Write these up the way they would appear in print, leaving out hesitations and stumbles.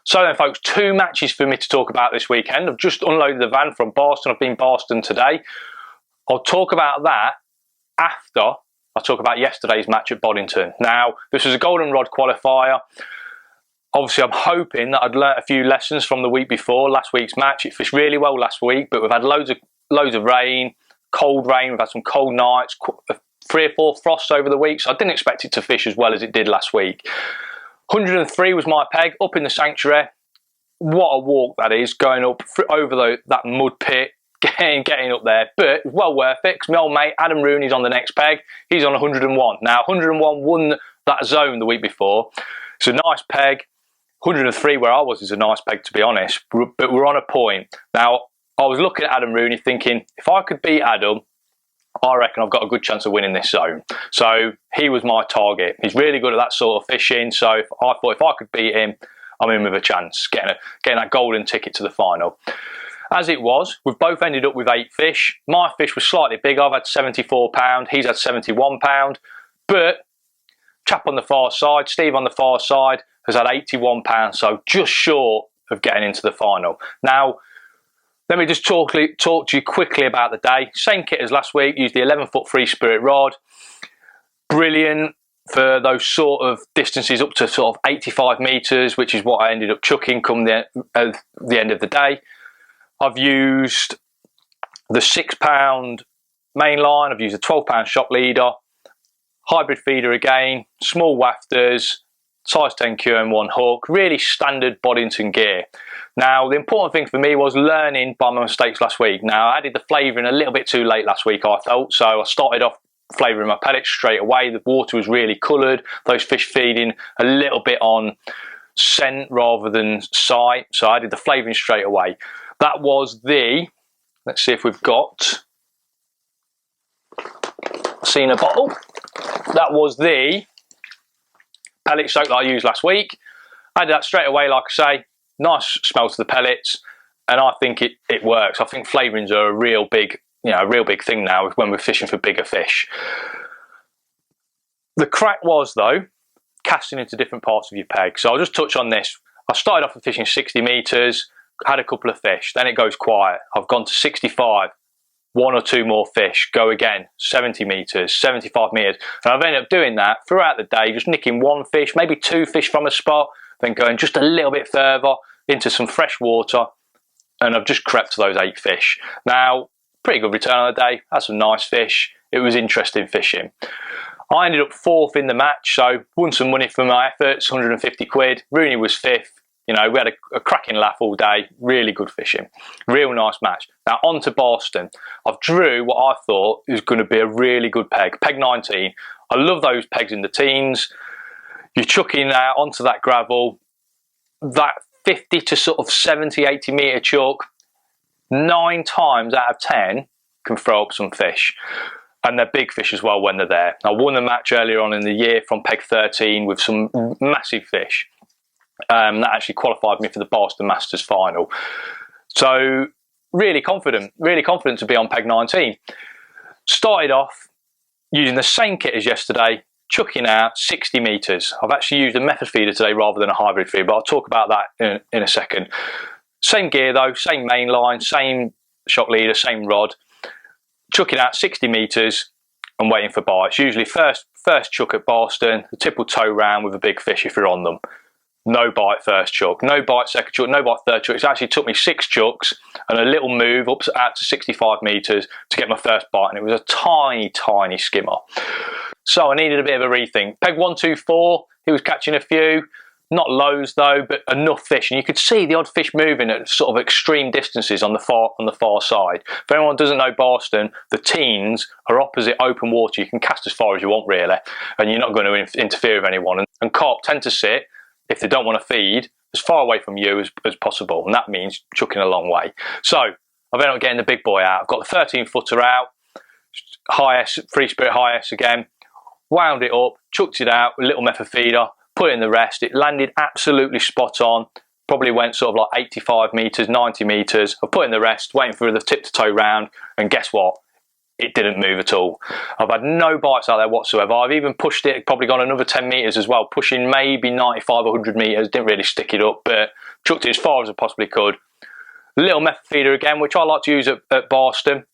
So then folks, 2 matches for me to talk about this weekend. I've just unloaded the van from Boston. I've been Boston today. I'll talk about that after I talk about yesterday's match at Boddington. Now, this was a Goldenrod qualifier. Obviously, I'm hoping that I'd learnt a few lessons from the week before, last week's match. It fished really well last week, but we've had loads of rain, cold rain. We've had some cold nights, 3 or 4 frosts over the week, so I didn't expect it to fish as well as it did last week. 103 was my peg, up in the sanctuary. What a walk that is, going up over that mud pit, getting up there. But it was well worth it, because my old mate Adam Rooney's on the next peg. He's on 101. Now, 101 won that zone the week before. It's a nice peg. 103 where I was is a nice peg, to be honest. But we're on a point. Now, I was looking at Adam Rooney thinking, if I could beat Adam, I reckon I've got a good chance of winning this zone. So he was my target. He's really good at that sort of fishing. So I thought if I could beat him, I'm in with a chance, getting that golden ticket to the final. As it was, we've both ended up with 8 fish. My fish was slightly bigger. I've had 74 pound. He's had 71 pound. But chap on the far side, Steve on the far side, has had 81 pounds. So just short of getting into the final. Now, let me just talk to you quickly about the day. Same kit as last week, used the 11-foot Free Spirit rod. Brilliant for those sort of distances up to sort of 85 metres, which is what I ended up chucking come the end of the day. I've used the 6 pound main line, I've used a 12 pound shock leader, hybrid feeder again, small wafters, size 10 QM1 hook, really standard Boddington gear. Now, the important thing for me was learning by my mistakes last week. Now, I added the flavouring a little bit too late last week, I felt, so I started off flavouring my pellets straight away. The water was really coloured, those fish feeding a little bit on scent rather than sight, so I did the flavouring straight away. That was the, let's see if we've got, seen a bottle. That was the pellet soak that I used last week. I did that straight away, like I say. Nice smell to the pellets, and I think it works. I think flavourings are a real big thing now when we're fishing for bigger fish. The crack was, though, casting into different parts of your peg. So I'll just touch on this. I started off with fishing 60 metres, had a couple of fish, then it goes quiet. I've gone to 65, 1 or 2 more fish, go again, 70 metres, 75 metres. And I've ended up doing that throughout the day, just nicking 1 fish, maybe 2 fish from a spot, then going just a little bit further into some fresh water, and I've just crept to those 8 fish. Now, pretty good return on the day, had some nice fish, it was interesting fishing. I ended up 4th in the match, so won some money for my efforts, 150 quid. Rooney was 5th. You know, we had a cracking laugh all day, really good fishing. Real nice match. Now on to Boston. I've drew what I thought was going to be a really good peg, peg 19. I love those pegs in the teens. You're chucking out onto that gravel, that 50 to sort of 70, 80 metre chuck, 9 times out of 10 can throw up some fish. And they're big fish as well when they're there. I won the match earlier on in the year from peg 13 with some massive fish. That actually qualified me for the Boston Masters final. So really confident to be on peg 19. Started off using the same kit as yesterday, chucking out 60 metres. I've actually used a method feeder today rather than a hybrid feeder, but I'll talk about that in a second. Same gear though, same main line, same shock leader, same rod. Chucking out 60 metres and waiting for bites. Usually first chuck at Boston, the tip will tow round with a big fish if you're on them. No bite first chuck, no bite second chuck, no bite third chuck. It actually took me 6 chucks and a little move up out to 65 metres to get my first bite, and it was a tiny, tiny skimmer. So I needed a bit of a rethink. Peg 124, he was catching a few, not loads though, but enough fish, and you could see the odd fish moving at sort of extreme distances on the far side. If anyone doesn't know Boston, the teens are opposite open water. You can cast as far as you want really, and you're not going to interfere with anyone. And carp tend to sit, if they don't want to feed, as far away from you as possible, and that means chucking a long way. So I've ended up getting the big boy out. I've got the 13-footer out, high S, Free Spirit high S again, wound it up, chucked it out with a little method feeder, put in the rest. It landed absolutely spot on, probably went sort of like 85 metres, 90 metres. I put in the rest, waiting for the tip to tow round, and guess what? it didn't move at all. I've had no bites out there whatsoever. I've even pushed it, probably gone another 10 metres as well, pushing maybe 95 or 100 metres, didn't really stick it up, but chucked it as far as I possibly could. A little method feeder again, which I like to use at Barston,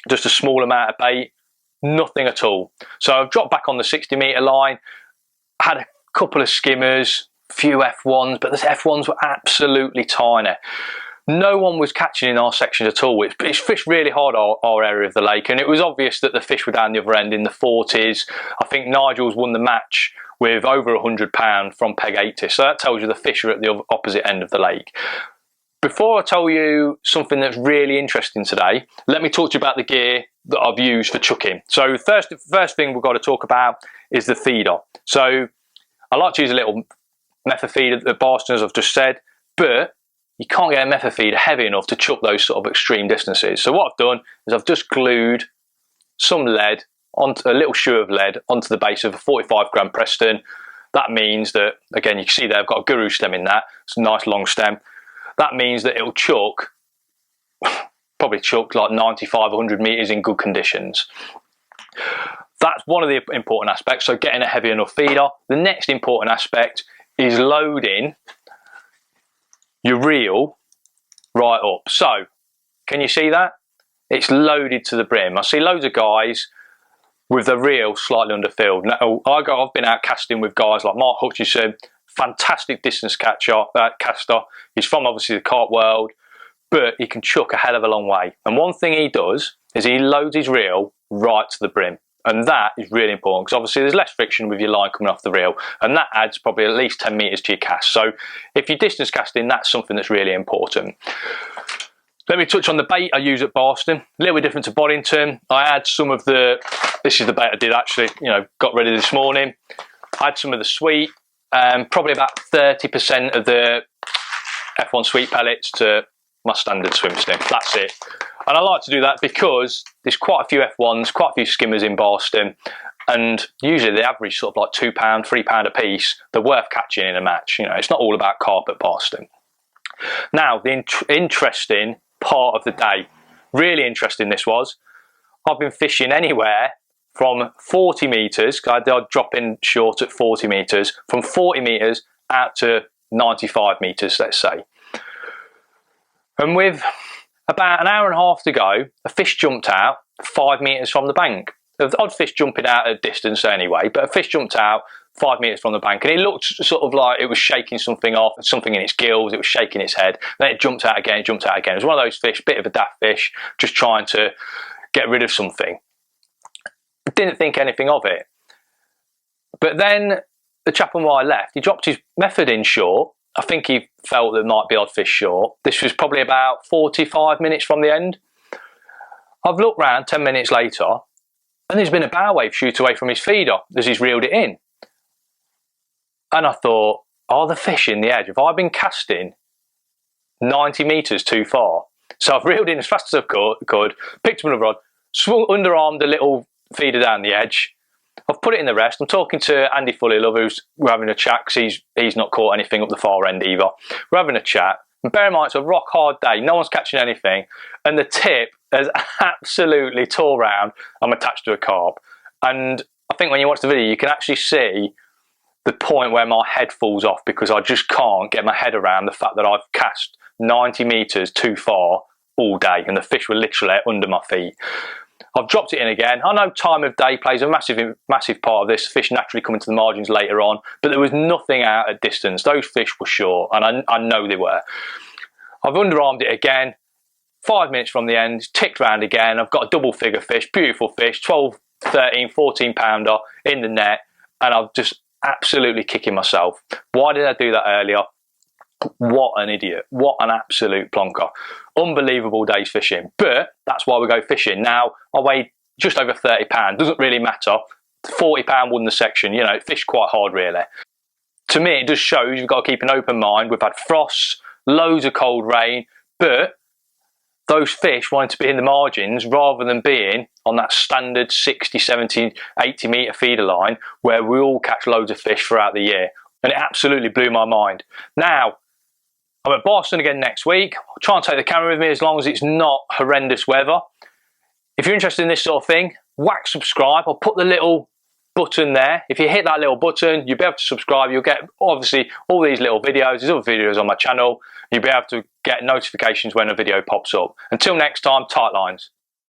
just a small amount of bait, nothing at all. So I've dropped back on the 60 metre line, had a couple of skimmers, few F1s, but the F1s were absolutely tiny. No one was catching in our section at all. It's fished really hard our area of the lake, and it was obvious that the fish were down the other end in the 40s. I think Nigel's won the match with over £100 from peg 80, so that tells you the fish are at the opposite end of the lake. Before I tell you something that's really interesting today, let me talk to you about the gear that I've used for chucking. So the first thing we've got to talk about is the feeder. So I like to use a little method feeder at Barston, as I've just said, but you can't get a method feeder heavy enough to chuck those sort of extreme distances. So what I've done is I've just glued some lead, onto a little shoe of lead onto the base of a 45 gram Preston. That means that, again, you can see there I've got a Guru stem in that. It's a nice long stem. That means that it'll chuck, probably chuck like 95, 100 metres in good conditions. That's one of the important aspects, so getting a heavy enough feeder. The next important aspect is loading your reel right up. So, can you see that? It's loaded to the brim. I see loads of guys with the reel slightly underfilled. Now, I've been out casting with guys like Mark Hutchison, fantastic distance caster. He's from obviously the carp world, but he can chuck a hell of a long way. And one thing he does is he loads his reel right to the brim. And that is really important because obviously there's less friction with your line coming off the reel, and that adds probably at least 10 metres to your cast. So if you're distance casting, that's something that's really important. Let me touch on the bait I use at Barston. A little bit different to Boddington. I had some of the, this is the bait I did actually, got ready this morning. I had some of the sweet, probably about 30% of the F1 sweet pellets to my standard swim stim. That's it. And I like to do that because there's quite a few F1s, quite a few skimmers in Barston, and usually they average sort of like £2, £3 a piece. They're worth catching in a match. It's not all about carp at Barston. Now, the interesting part of the day, really interesting this was, I've been fishing anywhere from 40 metres, I'd drop in short at 40 metres, from 40 metres out to 95 metres, let's say. And with about an hour and a half to go, a fish jumped out 5 metres from the bank. The odd fish jumping out at a distance anyway, but a fish jumped out 5 metres from the bank, and it looked sort of like it was shaking something off, something in its gills, it was shaking its head. Then it jumped out again, it jumped out again. It was one of those fish, bit of a daft fish, just trying to get rid of something. Didn't think anything of it. But then the chap on my left, he dropped his method in short. I think he felt there might be odd fish short. This was probably about 45 minutes from the end. I've looked round 10 minutes later, and there's been a bow wave shoot away from his feeder as he's reeled it in. And I thought, are the fish in the edge? Have I been casting 90 metres too far? So I've reeled in as fast as I could, picked up another rod, swung underarmed a little feeder down the edge. I've put it in the rest. I'm talking to Andy Fullylove, we're having a chat because he's not caught anything up the far end either. We're having a chat. And bear in mind, it's a rock hard day. No one's catching anything. And the tip has absolutely tore round. I'm attached to a carp. And I think when you watch the video, you can actually see the point where my head falls off because I just can't get my head around the fact that I've cast 90 metres too far all day and the fish were literally under my feet. I've dropped it in again. I know time of day plays a massive part of this. Fish naturally coming to the margins later on, but there was nothing out at distance. Those fish were short, and I know they were. I've underarmed it again. 5 minutes from the end, ticked round again. I've got a double figure fish, beautiful fish, 12, 13, 14 pounder in the net, and I've just absolutely kicking myself. Why did I do that earlier? What an idiot. What an absolute plonker. Unbelievable day's fishing. But that's why we go fishing. Now, I weighed just over 30 pounds. Doesn't really matter. 40 pound won the section. It fished quite hard, really. To me, it just shows you've got to keep an open mind. We've had frosts, loads of cold rain, but those fish wanted to be in the margins rather than being on that standard 60, 70, 80 metre feeder line where we all catch loads of fish throughout the year. And it absolutely blew my mind. Now, I'm at Boston again next week. I'll try and take the camera with me as long as it's not horrendous weather. If you're interested in this sort of thing, whack subscribe. I'll put the little button there. If you hit that little button, you'll be able to subscribe. You'll get obviously all these little videos. There's other videos on my channel. You'll be able to get notifications when a video pops up. Until next time, tight lines.